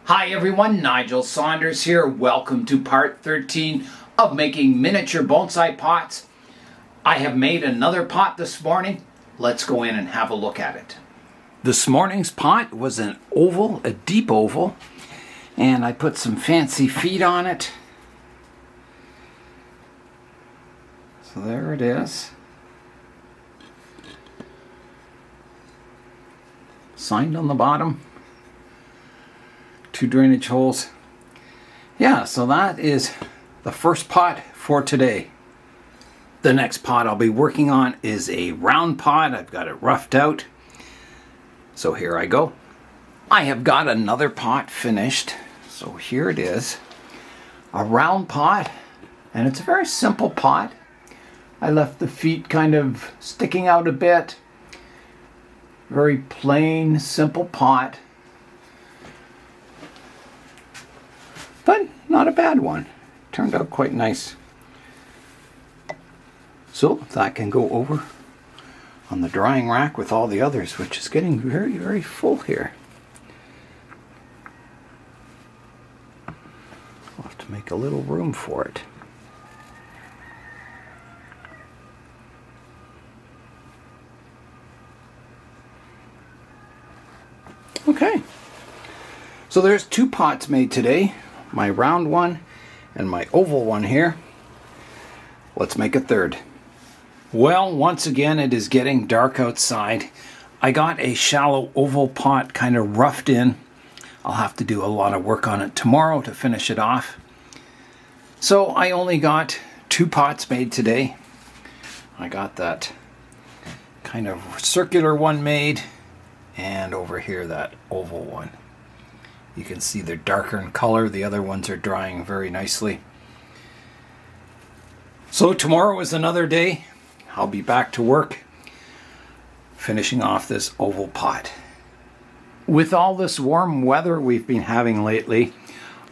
Hi everyone, Nigel Saunders here. Welcome to part 13 of making miniature bonsai pots. I have made another pot this morning. Let's go in and have a look at it. This morning's pot was an oval, a deep oval, and I put some fancy feet on it. So there it is. Signed on the bottom. 2 drainage holes. Yeah, so that is the first pot for today. The next pot I'll be working on is a round pot. I've got it roughed out. So here I go. I have got another pot finished. So here it is. A round pot, and it's a very simple pot. I left the feet kind of sticking out a bit. Very plain, simple pot. But not a bad one. Turned out quite nice. So that can go over on the drying rack with all the others, which is getting very, very full here. I'll have to make a little room for it. Okay. So there's 2 pots made today. My round one and my oval one here. Let's make a third. Well, once again it is getting dark outside. I got a shallow oval pot kind of roughed in. I'll have to do a lot of work on it tomorrow to finish it off. So I only got 2 pots made today. I got that kind of circular one made, and over here that oval one. You can see they're darker in color. The other ones are drying very nicely. So tomorrow is another day. I'll be back to work finishing off this oval pot. With all this warm weather we've been having lately,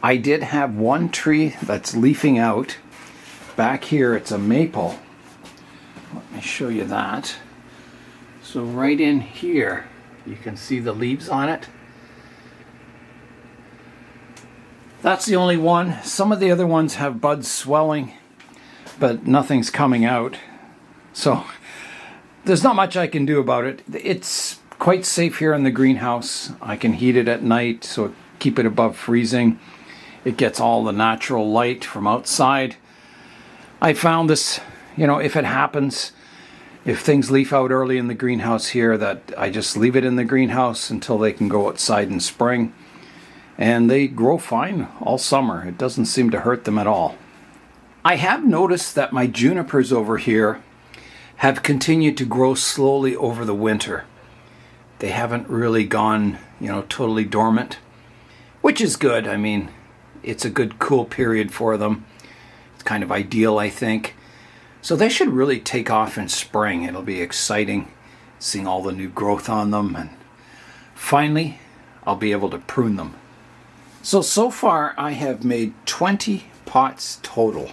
I did have one tree that's leafing out. Back here it's a maple. Let me show you that. So right in here you can see the leaves on it. That's the only one. Some of the other ones have buds swelling, but nothing's coming out. So there's not much I can do about it. It's quite safe here in the greenhouse. I can heat it at night, so keep it above freezing. It gets all the natural light from outside. I found this, if it happens, if things leaf out early in the greenhouse here, that I just leave it in the greenhouse until they can go outside in spring. And they grow fine all summer. It doesn't seem to hurt them at all. I have noticed that my junipers over here have continued to grow slowly over the winter. They haven't really gone, totally dormant, which is good. I mean, it's a good cool period for them. It's kind of ideal, I think. So they should really take off in spring. It'll be exciting seeing all the new growth on them, and finally I'll be able to prune them. So far I have made 20 pots total.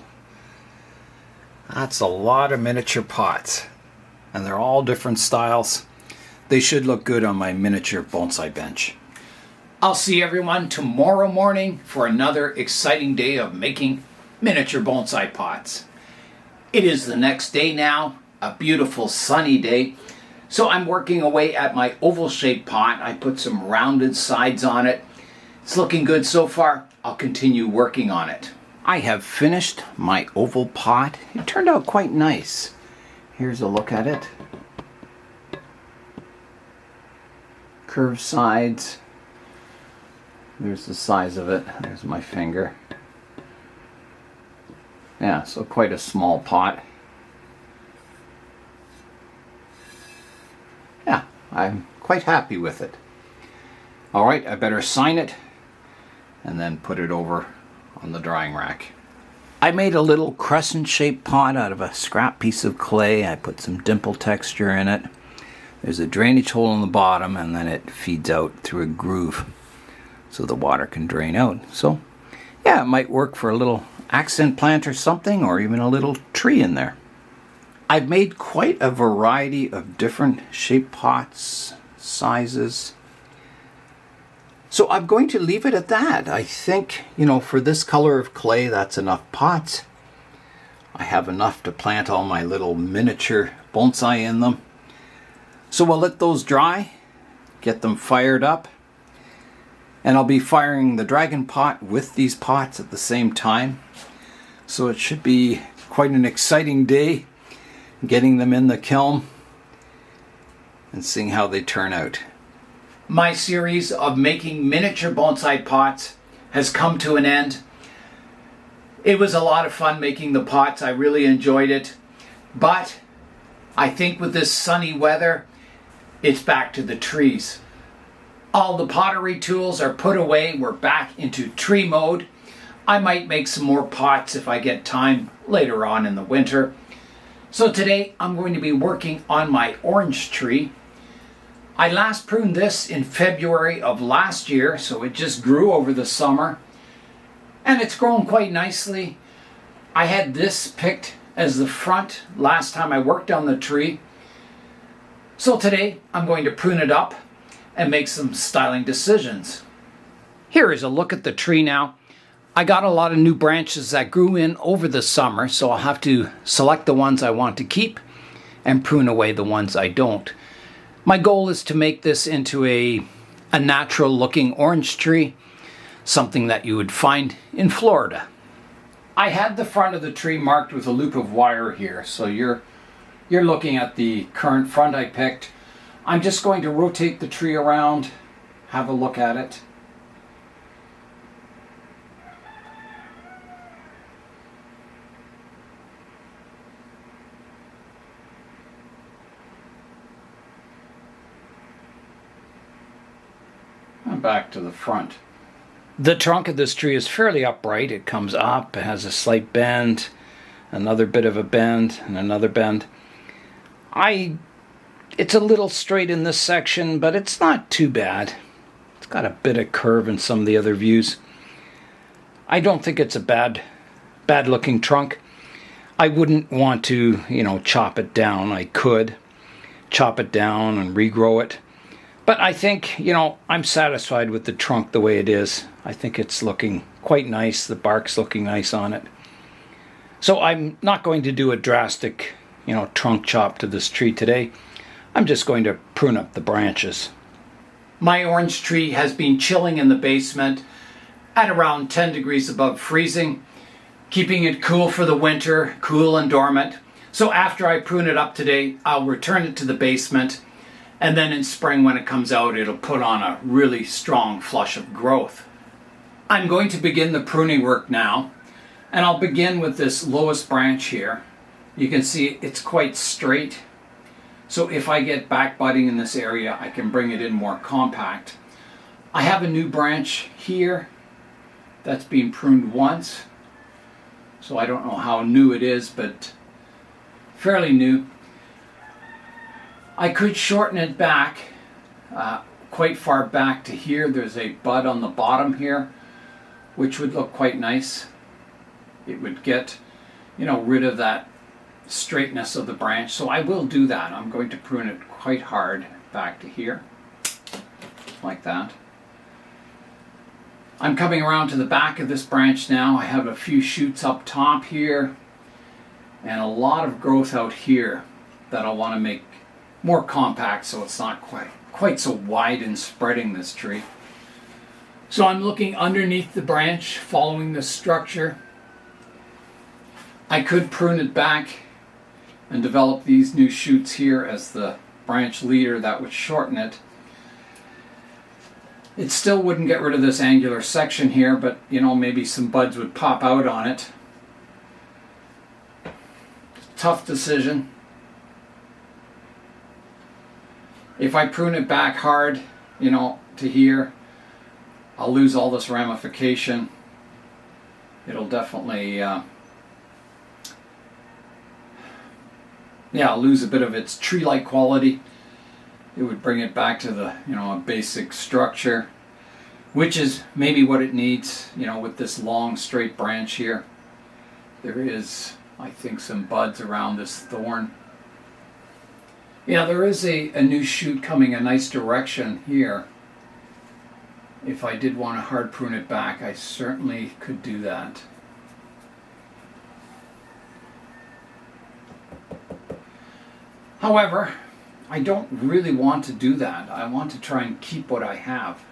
That's a lot of miniature pots, and they're all different styles. They should look good on my miniature bonsai bench. I'll see everyone tomorrow morning for another exciting day of making miniature bonsai pots. It is the next day now, a beautiful sunny day. So I'm working away at my oval shaped pot. I put some rounded sides on it. It's looking good so far. I'll continue working on it. I have finished my oval pot. It turned out quite nice. Here's a look at it. Curved sides. There's the size of it. There's my finger. Yeah, so quite a small pot. Yeah, I'm quite happy with it. All right, I better sign it and then put it over on the drying rack. I made a little crescent-shaped pot out of a scrap piece of clay. I put some dimple texture in it. There's a drainage hole in the bottom, and then it feeds out through a groove so the water can drain out. So yeah, it might work for a little accent plant or something, or even a little tree in there. I've made quite a variety of different shaped pots, sizes. So I'm going to leave it at that. I think, for this color of clay, that's enough pots. I have enough to plant all my little miniature bonsai in them. So we'll let those dry, get them fired up, and I'll be firing the dragon pot with these pots at the same time. So it should be quite an exciting day, getting them in the kiln and seeing how they turn out. My series of making miniature bonsai pots has come to an end. It was a lot of fun making the pots. I really enjoyed it. But I think with this sunny weather, it's back to the trees. All the pottery tools are put away. We're back into tree mode. I might make some more pots if I get time later on in the winter. So today I'm going to be working on my orange tree. I last pruned this in February of last year, so it just grew over the summer. And it's grown quite nicely. I had this picked as the front last time I worked on the tree. So today I'm going to prune it up and make some styling decisions. Here is a look at the tree now. I got a lot of new branches that grew in over the summer, so I'll have to select the ones I want to keep and prune away the ones I don't. My goal is to make this into a natural looking orange tree, something that you would find in Florida. I had the front of the tree marked with a loop of wire here, so you're looking at the current front I picked. I'm just going to rotate the tree around, have a look at it. And back to the front. The trunk of this tree is fairly upright. It comes up, it has a slight bend, another bit of a bend, and another bend. It's a little straight in this section, but it's not too bad. It's got a bit of curve in some of the other views. I don't think it's a bad looking trunk. I wouldn't want to, chop it down. I could chop it down and regrow it. But I think, I'm satisfied with the trunk the way it is. I think it's looking quite nice. The bark's looking nice on it. So I'm not going to do a drastic, trunk chop to this tree today. I'm just going to prune up the branches. My orange tree has been chilling in the basement at around 10 degrees above freezing, keeping it cool for the winter, cool and dormant. So after I prune it up today, I'll return it to the basement. And then in spring when it comes out, it'll put on a really strong flush of growth. I'm going to begin the pruning work now. And I'll begin with this lowest branch here. You can see it's quite straight. So if I get back budding in this area, I can bring it in more compact. I have a new branch here that's been pruned once. So I don't know how new it is, but fairly new. I could shorten it back quite far back to here. There's a bud on the bottom here, which would look quite nice. It would get, rid of that straightness of the branch. So I will do that. I'm going to prune it quite hard back to here, like that. I'm coming around to the back of this branch now. I have a few shoots up top here and a lot of growth out here that I want to make more compact so it's not quite so wide and spreading, this tree. So I'm looking underneath the branch, following the structure. I could prune it back and develop these new shoots here as the branch leader. That would shorten it. It still wouldn't get rid of this angular section here, but maybe some buds would pop out on it. Tough decision. If I prune it back hard, to here, I'll lose all this ramification. It'll definitely, I'll lose a bit of its tree-like quality. It would bring it back to the, a basic structure, which is maybe what it needs, with this long straight branch here. There is, I think, some buds around this thorn. Yeah, there is a new shoot coming a nice direction here. if I did want to hard prune it back, I certainly could do that. However, I don't really want to do that. I want to try and keep what I have.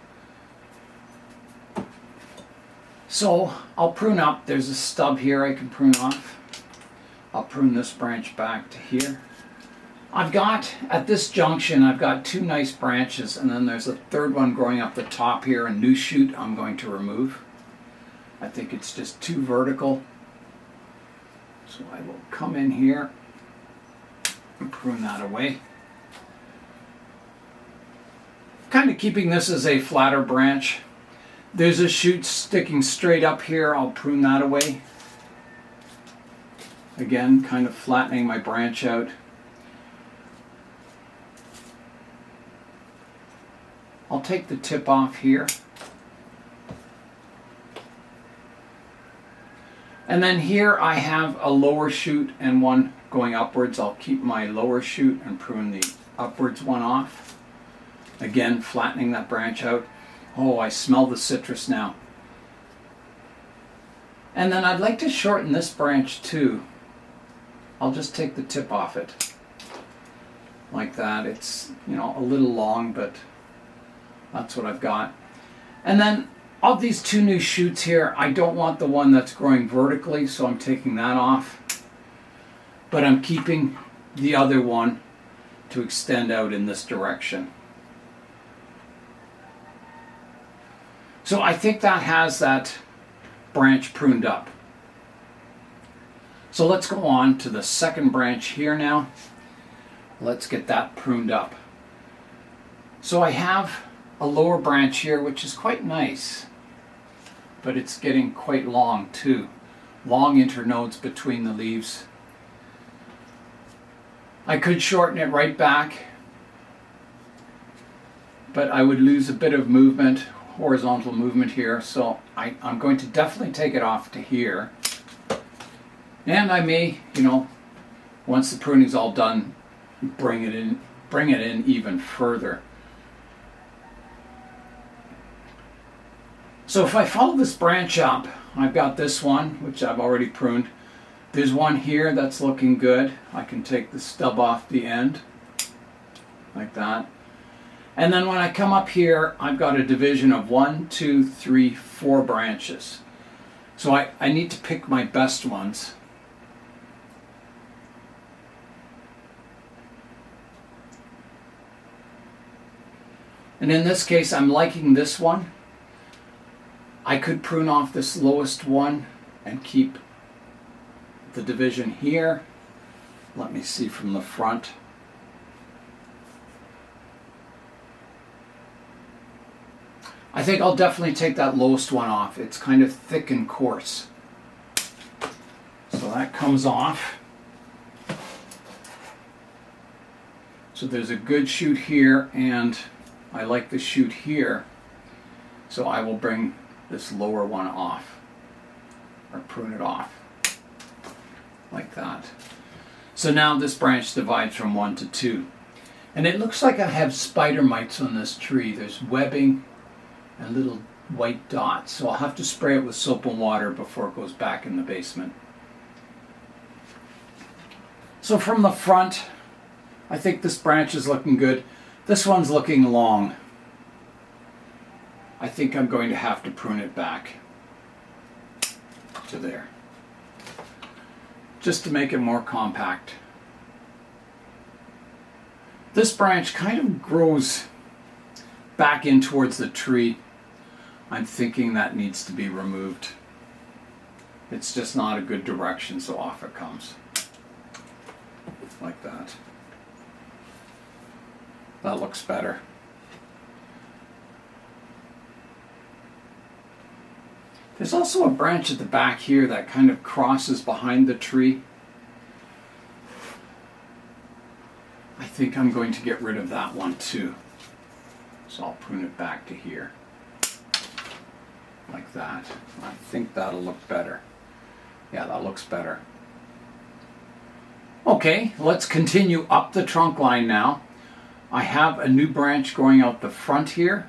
So I'll prune up. There's a stub here I can prune off. I'll prune this branch back to here. I've got, at this junction, I've got two nice branches, and then there's a third one growing up the top here, a new shoot I'm going to remove. I think it's just too vertical. So I will come in here and prune that away. Kind of keeping this as a flatter branch. There's a shoot sticking straight up here. I'll prune that away. Again, kind of flattening my branch out. I'll take the tip off here. And then here I have a lower shoot and one going upwards. I'll keep my lower shoot and prune the upwards one off. Again, flattening that branch out. Oh, I smell the citrus now. And then I'd like to shorten this branch too. I'll just take the tip off it. Like that. It's, you know, a little long, but that's what I've got. And then of these two new shoots here, I don't want the one that's growing vertically, so I'm taking that off. But I'm keeping the other one to extend out in this direction. So I think that has that branch pruned up. So let's go on to the second branch here now. Let's get that pruned up. So I have a lower branch here, which is quite nice, but it's getting quite long too. Long internodes between the leaves. I could shorten it right back, but I would lose a bit of movement, horizontal movement here, so I'm going to definitely take it off to here. And I may, you know, once the pruning's all done, bring it in even further. So if I follow this branch up, I've got this one, which I've already pruned. There's one here that's looking good. I can take the stub off the end, like that. And then when I come up here, I've got a division of 1, 2, 3, 4 branches. So I need to pick my best ones. And in this case, I'm liking this one. I could prune off this lowest one and keep the division here. Let me see from the front. I think I'll definitely take that lowest one off. It's kind of thick and coarse. So that comes off. So there's a good shoot here, and I like the shoot here. So I will bring this lower one off, or prune it off, like that. So now this branch divides from 1 to 2. And it looks like I have spider mites on this tree. There's webbing and little white dots. So I'll have to spray it with soap and water before it goes back in the basement. So from the front, I think this branch is looking good. This one's looking long. I think I'm going to have to prune it back to there, just to make it more compact. This branch kind of grows back in towards the tree. I'm thinking that needs to be removed. It's just not a good direction, so off it comes. Like that. That looks better. There's also a branch at the back here that kind of crosses behind the tree. I think I'm going to get rid of that one too. So I'll prune it back to here. Like that. I think that'll look better. Yeah, that looks better. Okay, let's continue up the trunk line now. I have a new branch going out the front here.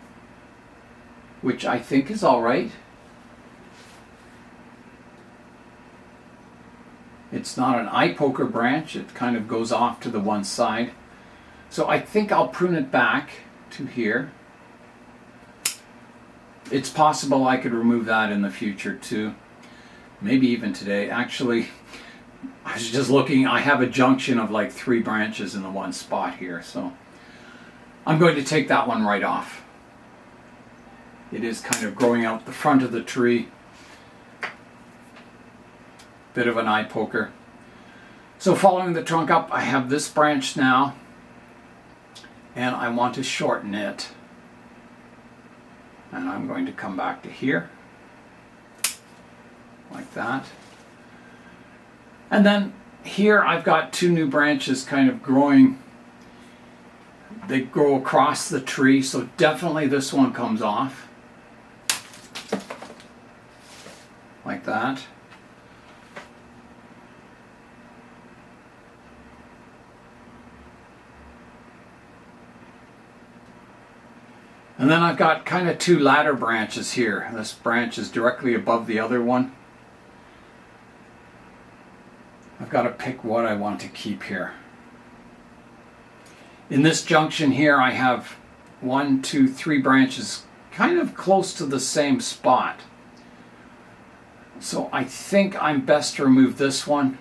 which I think is all right. It's not an eye poker branch, it kind of goes off to the one side. So I think I'll prune it back to here. It's possible I could remove that in the future too. Maybe even today. Actually, I was just looking, I have a junction of like 3 branches in the one spot here, so I'm going to take that one right off. It is kind of growing out the front of the tree. Bit of an eye poker. So following the trunk up, I have this branch now, and I want to shorten it. And I'm going to come back to here, like that. And then here I've got 2 new branches kind of growing. They grow across the tree, so definitely this one comes off. Like that. And then I've got kind of 2 ladder branches here. This branch is directly above the other one. I've got to pick what I want to keep here. In this junction here, I have 1, 2, 3 branches kind of close to the same spot. So I think I'm best to remove this one,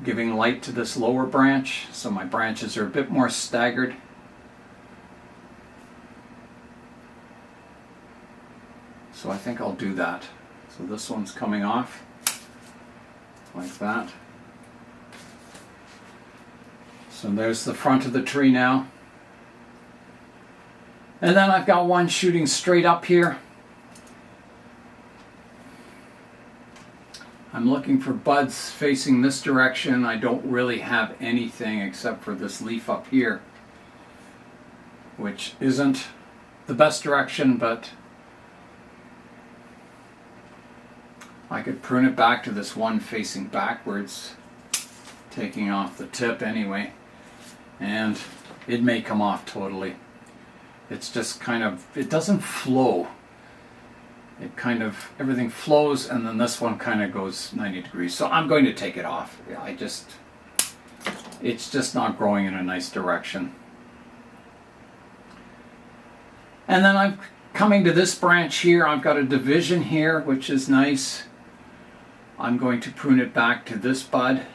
giving light to this lower branch, so my branches are a bit more staggered. So I think I'll do that. So this one's coming off, like that. So there's the front of the tree now. And then I've got one shooting straight up here. I'm looking for buds facing this direction. I don't really have anything except for this leaf up here, which isn't the best direction, but I could prune it back to this one facing backwards, taking off the tip anyway, and it may come off totally. It's just kind of, it doesn't flow. It kind of, everything flows, and then this one kind of goes 90 degrees. So I'm going to take it off. Yeah, it's just not growing in a nice direction. And then I'm coming to this branch here. I've got a division here, which is nice. I'm going to prune it back to this bud,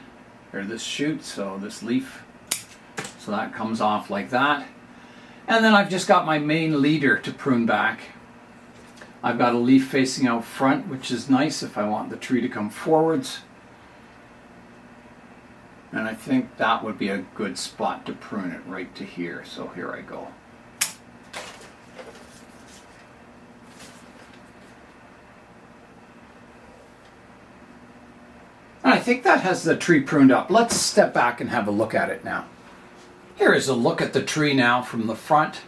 or this shoot, so this leaf. So that comes off like that. And then I've just got my main leader to prune back. I've got a leaf facing out front, which is nice if I want the tree to come forwards. And I think that would be a good spot to prune it, right to here. So here I go. And I think that has the tree pruned up. Let's step back and have a look at it now. Here is a look at the tree now from the front.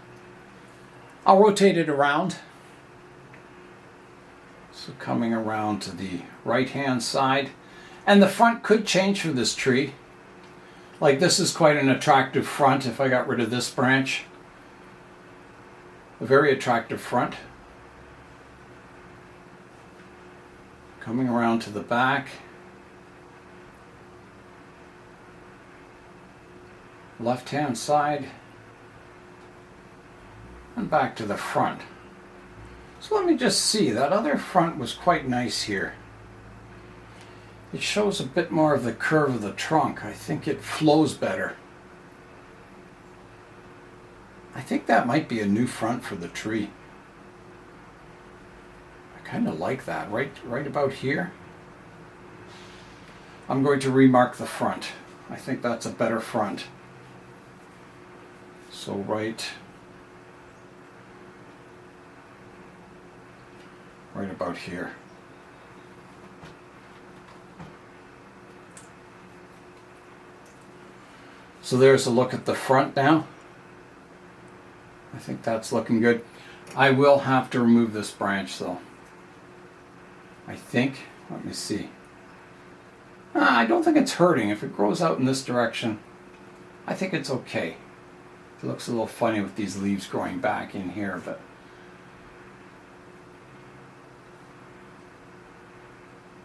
I'll rotate it around. So coming around to the right-hand side. And the front could change for this tree. Like, this is quite an attractive front if I got rid of this branch. A very attractive front. Coming around to the back. Left-hand side. And back to the front. So let me just see, that other front was quite nice here. It shows a bit more of the curve of the trunk. I think it flows better. I think that might be a new front for the tree. I kind of like that, right about here. I'm going to remark the front. I think that's a better front. So right about here. So there's a look at the front now. I think that's looking good. I will have to remove this branch though. I think. Let me see. I don't think it's hurting. If it grows out in this direction, I think it's okay. It looks a little funny with these leaves growing back in here, but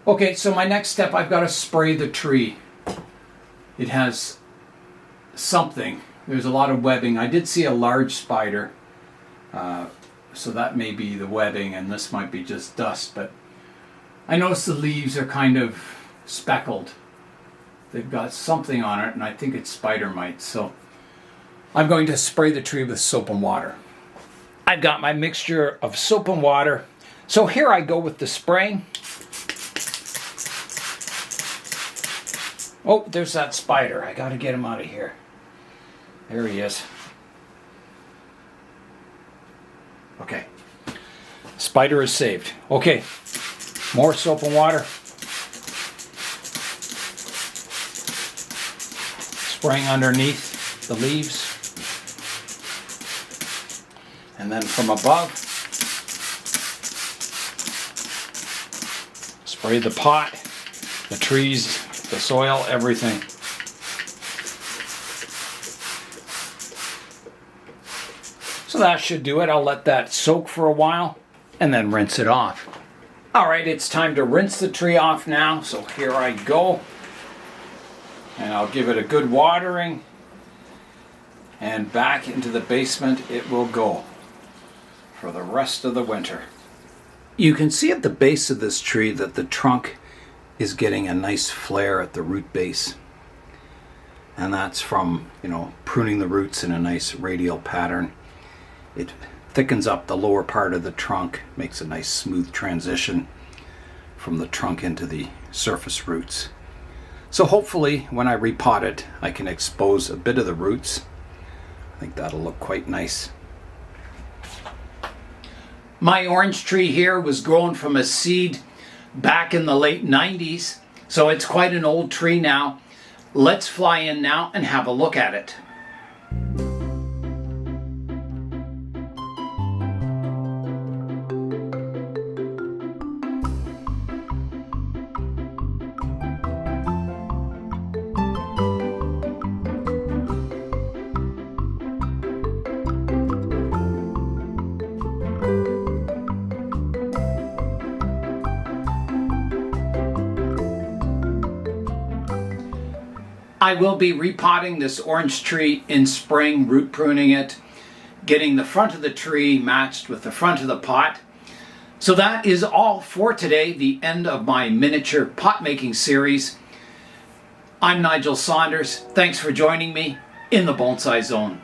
Okay, so my next step, I've got to spray the tree. It has something. There's a lot of webbing. I did see a large spider, so that may be the webbing, and this might be just dust, but I noticed the leaves are kind of speckled. They've got something on it, and I think it's spider mites, so I'm going to spray the tree with soap and water. I've got my mixture of soap and water, so here I go with the spraying. Oh, there's that spider. I gotta get him out of here. There he is. Okay. Spider is saved. Okay. More soap and water. Spraying underneath the leaves. And then from above, spray the pot, the trees, the soil, everything. So that should do it. I'll let that soak for a while and then rinse it off. All right, it's time to rinse the tree off now. So here I go. And I'll give it a good watering. And back into the basement it will go for the rest of the winter. You can see at the base of this tree that the trunk is getting a nice flare at the root base. And that's from, pruning the roots in a nice radial pattern. It thickens up the lower part of the trunk, makes a nice smooth transition from the trunk into the surface roots. So hopefully when I repot it, I can expose a bit of the roots. I think that'll look quite nice. My orange tree here was grown from a seed back in the late 90s, so it's quite an old tree now. Let's fly in now and have a look at it. I will be repotting this orange tree in spring, root pruning it, getting the front of the tree matched with the front of the pot. So that is all for today, the end of my miniature pot making series. I'm Nigel Saunders. Thanks for joining me in the Bonsai Zone.